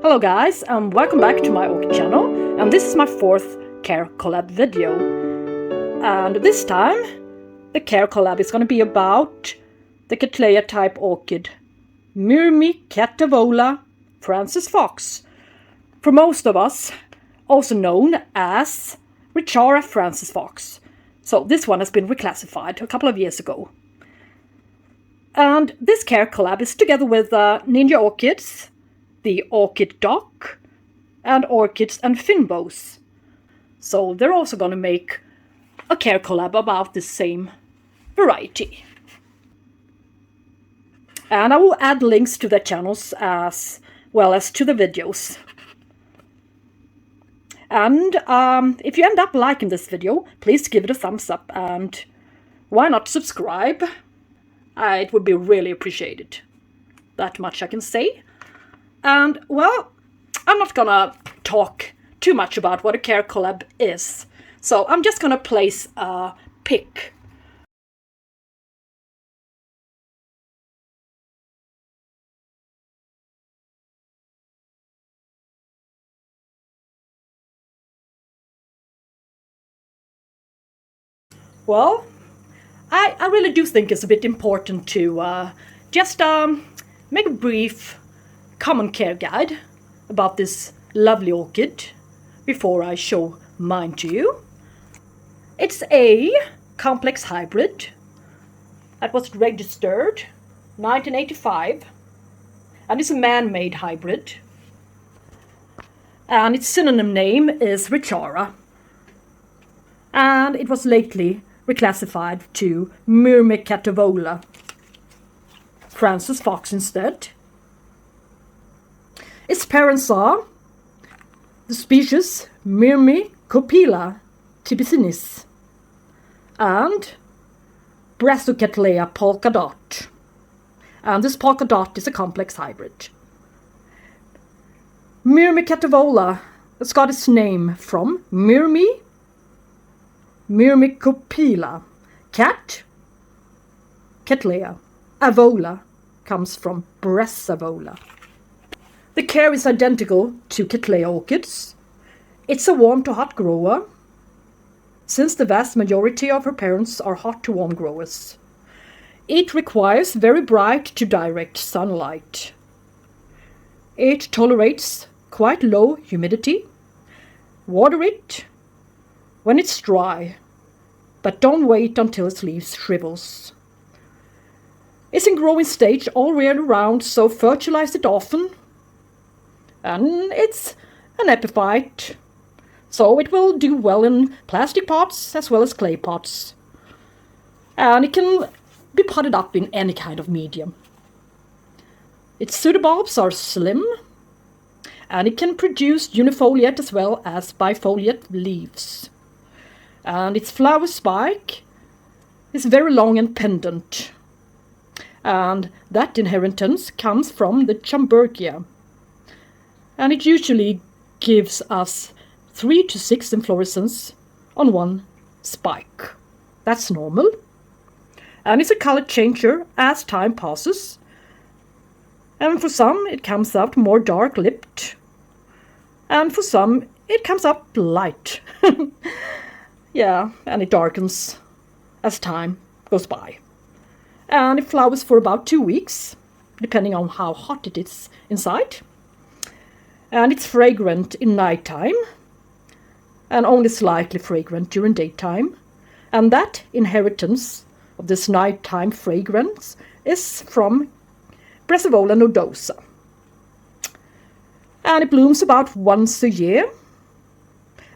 Hello guys, and welcome back to my orchid channel, and this is my fourth care collab video. And this time the care collab is going to be about the Cattleya type orchid Myrmecatavola Frances Fox, for most of us also known as Recharra Frances Fox. So this one has been reclassified a couple of years ago. And this care collab is together with Ninja Orchids, the Orchid Doc, and Orchids and Fynbos. So they're also going to make a care collab about the same variety. And I will add links to their channels as well as to the videos. And if you end up liking this video, please give it a thumbs up, and why not subscribe? It would be really appreciated. That much I can say. And, well, I'm not gonna talk too much about what a care collab is. So I'm just gonna place a pic. Well, I really do think it's a bit important to just make a brief common care guide about this lovely orchid before I show mine to you. It's a complex hybrid that was registered 1985, and it's a man-made hybrid, and its synonym name is Recharra, and it was lately reclassified to Myrmecatavola Frances Fox instead. Its parents are the species Myrmecatavola tibicinis and Cattleya polka dot. And this polka dot is a complex hybrid. Myrmecatavola has got its name from Myrmecatavola, cat, Cattleya. Avola comes from Brassavola. The care is identical to Cattleya orchids. It's a warm to hot grower, since the vast majority of her parents are hot to warm growers. It requires very bright to direct sunlight. It tolerates quite low humidity. Water it when it's dry, but don't wait until its leaves shrivels. It's in growing stage all year round, so fertilize it often. And it's an epiphyte, so it will do well in plastic pots as well as clay pots. And it can be potted up in any kind of medium. Its pseudobulbs are slim, and it can produce unifoliate as well as bifoliate leaves. And its flower spike is very long and pendant, and that inheritance comes from the Chambergia. And it usually gives us 3 to 6 inflorescences on one spike. That's normal. And it's a color changer as time passes. And for some it comes out more dark lipped. And for some it comes up light. Yeah, and it darkens as time goes by. And it flowers for about 2 weeks, depending on how hot it is inside. And it's fragrant in nighttime, and only slightly fragrant during daytime. And that inheritance of this nighttime fragrance is from Brassavola nodosa. And it blooms about once a year,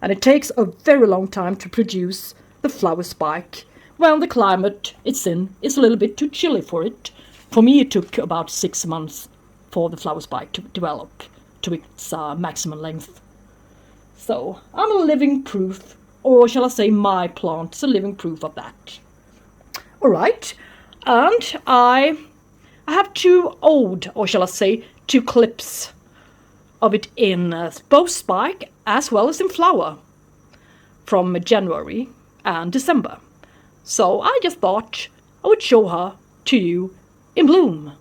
and it takes a very long time to produce the flower spike. Well, the climate it's in is a little bit too chilly for it. For me, it took about 6 months for the flower spike to develop to its maximum length. So I'm a living proof, or shall I say my plant is a living proof of that. Alright, and I have 2 old, or shall I say 2 clips of it in both spike as well as in flower from January and December. So I just thought I would show her to you in bloom.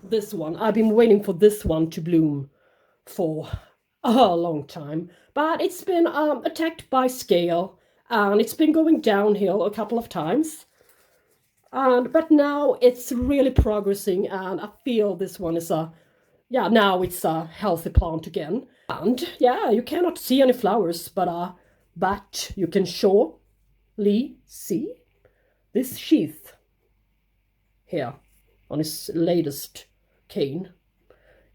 This one, I've been waiting for this one to bloom for a long time, but it's been attacked by scale, and it's been going downhill a couple of times. But now it's really progressing, and I feel this one is now it's a healthy plant again. And yeah, you cannot see any flowers, but you can surely see this sheath here on his latest cane.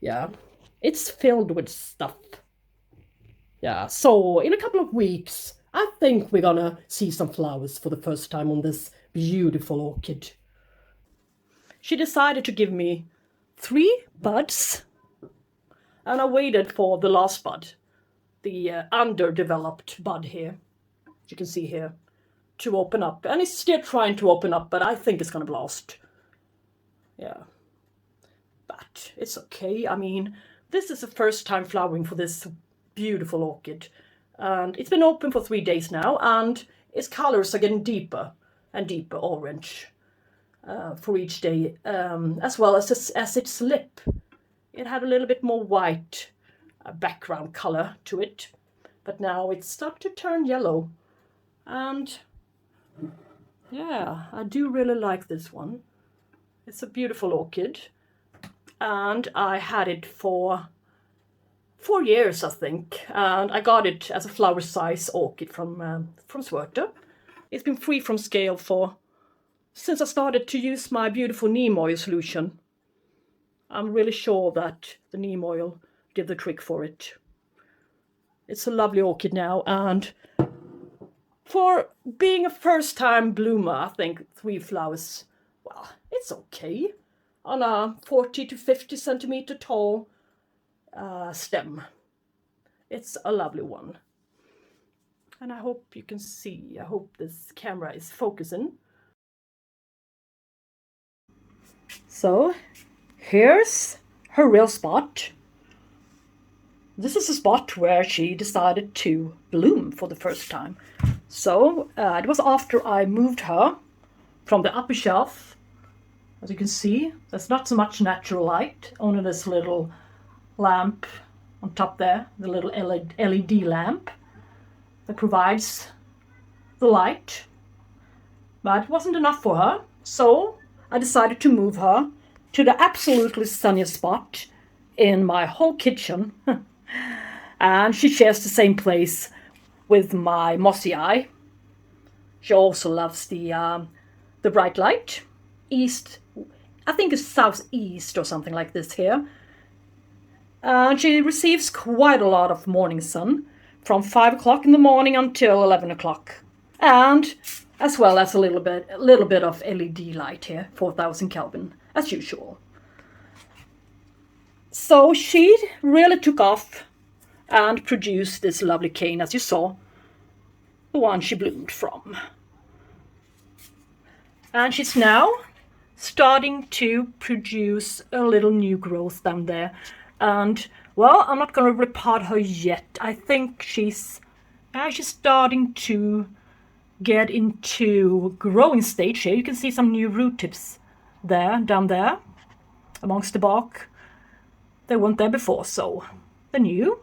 Yeah, it's filled with stuff. Yeah, so in a couple of weeks, I think we're gonna see some flowers for the first time on this beautiful orchid. She decided to give me 3 buds, and I waited for the last bud, the underdeveloped bud here, you can see here, to open up. And it's still trying to open up, but I think it's gonna blast. Yeah, but it's okay. I mean, this is the first time flowering for this beautiful orchid, and it's been open for 3 days now, and its colors are getting deeper and deeper orange for each day, as well as its lip. It had a little bit more white background color to it, but now it's starting to turn yellow. And yeah, I do really like this one. It's a beautiful orchid, and I had it for 4 years, I think, and I got it as a flower size orchid from Schwerter. It's been free from scale since I started to use my beautiful neem oil solution. I'm really sure that the neem oil did the trick for it. It's a lovely orchid now, and for being a first-time bloomer, I think 3 flowers, well, it's okay on a 40 to 50 centimeter tall stem. It's a lovely one, and I hope you can see. I hope this camera is focusing. So here's her real spot. This is a spot where she decided to bloom for the first time. So it was after I moved her from the upper shelf. As you can see, there's not so much natural light, only this little lamp on top there, the little LED lamp that provides the light. But it wasn't enough for her, so I decided to move her to the absolutely sunniest spot in my whole kitchen. And she shares the same place with my mossy eye. She also loves the bright light. East, I think it's southeast or something like this here. And she receives quite a lot of morning sun from 5 o'clock in the morning until 11 o'clock. And as well as a little bit of LED light here, 4000 Kelvin, as usual. So she really took off and produced this lovely cane, as you saw, the one she bloomed from. And she's now starting to produce a little new growth down there. And, well, I'm not going to repot her yet. I think she's starting to get into growing stage here. You can see some new root tips there, down there, amongst the bark. They weren't there before, so they're new.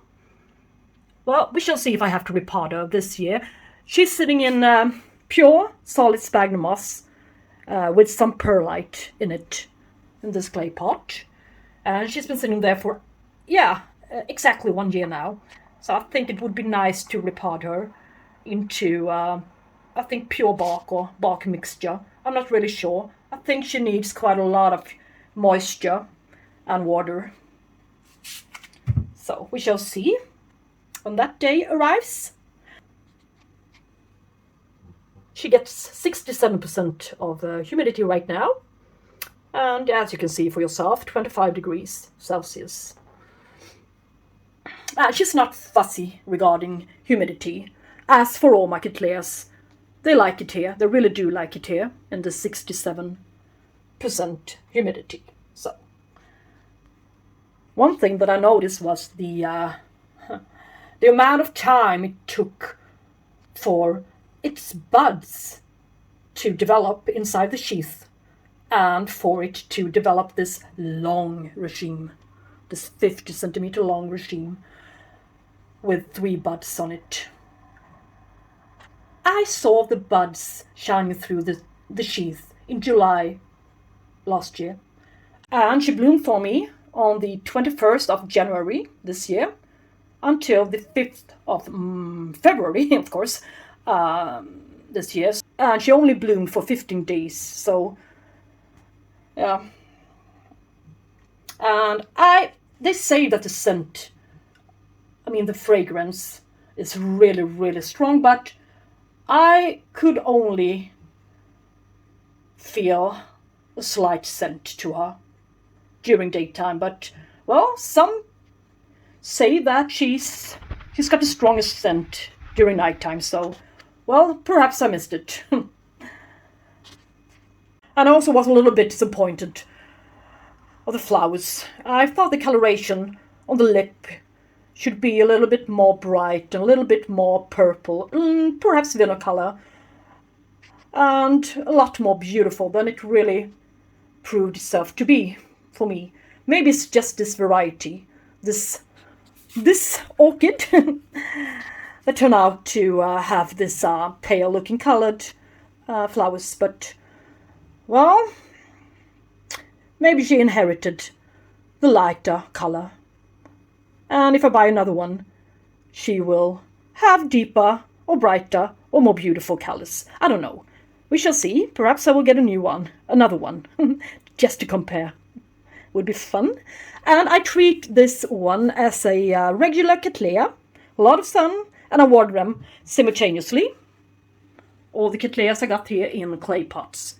Well, we shall see if I have to repot her this year. She's sitting in pure solid sphagnum moss with some perlite in it, in this clay pot. And she's been sitting there for, exactly 1 year now. So I think it would be nice to repot her into, I think, pure bark or bark mixture. I'm not really sure. I think she needs quite a lot of moisture and water. So we shall see when that day arrives. She gets 67% of humidity right now. And as you can see for yourself, 25 degrees Celsius. And she's not fussy regarding humidity. As for all my Cattleyas, they like it here. They really do like it here in the 67% humidity. So, one thing that I noticed was the amount of time it took for its buds to develop inside the sheath and for it to develop this long regime this 50 centimeter long regime with 3 buds on it. I saw the buds shining through the sheath in July last year, and she bloomed for me on the 21st of January this year until the 5th of February, of course, this year. And she only bloomed for 15 days, so yeah. And they say that the scent, I mean the fragrance, is really, really strong, but I could only feel a slight scent to her during daytime. But, well, some say that she's got the strongest scent during nighttime, so, well, perhaps I missed it. And I also was a little bit disappointed of the flowers. I thought the coloration on the lip should be a little bit more bright, a little bit more purple, perhaps vanilla color, and a lot more beautiful than it really proved itself to be for me. Maybe it's just this variety, this orchid that turned out to have this pale looking colored flowers, but, well, maybe she inherited the lighter color. And if I buy another one, she will have deeper or brighter or more beautiful colors. I don't know. We shall see. Perhaps I will get a new one, another one, just to compare. Would be fun. And I treat this one as a regular Cattleya, a lot of sun, and I water them simultaneously. All the Cattleyas I got here in clay pots.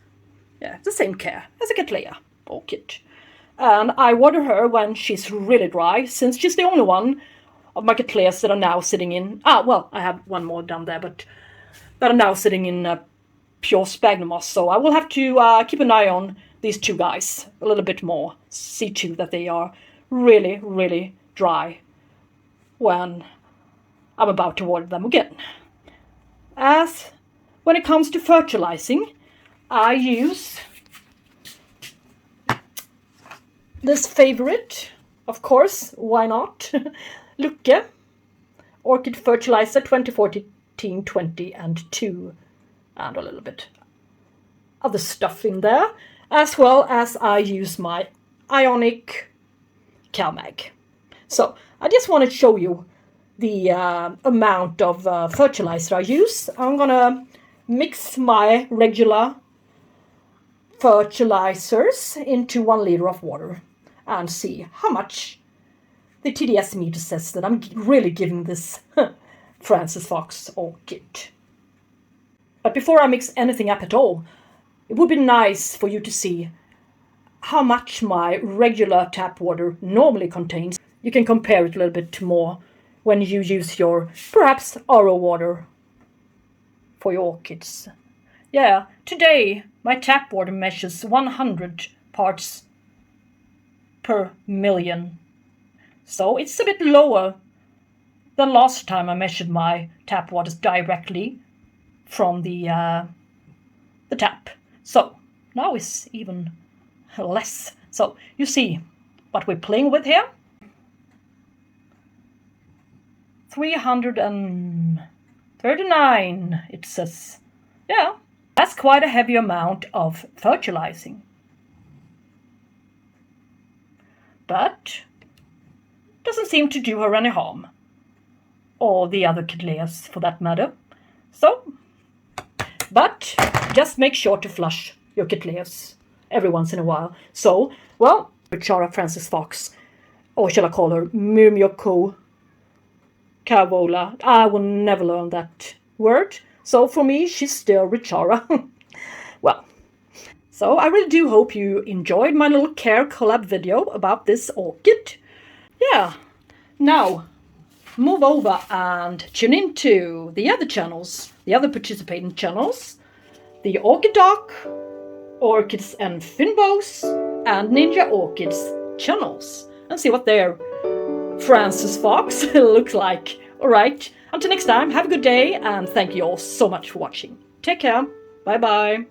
Yeah, the same care as a Cattleya orchid. And I water her when she's really dry, since she's the only one of my Cattleyas that are now sitting in... well, I have one more down there, but that are now sitting in pure sphagnum moss. So I will have to keep an eye on these 2 guys a little bit more. See to that they are really, really dry when I'm about to water them again. As when it comes to fertilizing, I use this favorite, of course, why not? Lucke Orchid Fertilizer 2014, 20 and 2, and a little bit other stuff in there, as well as I use my Ionic CalMag. So I just want to show you the amount of fertilizer I use. I'm gonna mix my regular fertilizers into 1 liter of water and see how much the TDS meter says that I'm really giving this Frances Fox Orchid. But before I mix anything up at all, it would be nice for you to see how much my regular tap water normally contains. You can compare it a little bit more when you use your, perhaps, RO water for your orchids. Yeah, today my tap water measures 100 parts per million. So it's a bit lower than last time I measured my tap waters directly from the tap. So now it's even less. So you see what we're playing with here. 339, it says. Yeah, that's quite a heavy amount of fertilizing. But doesn't seem to do her any harm. Or the other Cattleyas, for that matter. So, but just make sure to flush your Cattleyas every once in a while. So, well, Recharra Frances Fox, or shall I call her Myrmecatavola? I will never learn that word. So for me, she's still Recharra. Well, so I really do hope you enjoyed my little care collab video about this orchid. Yeah, now move over and tune into the other channels, the other participating channels, the Orchid Doc, Orchids and Fynbos, and Ninja Orchids channels, and see what their Frances Fox looks like. Alright, until next time, have a good day, and thank you all so much for watching. Take care, bye bye.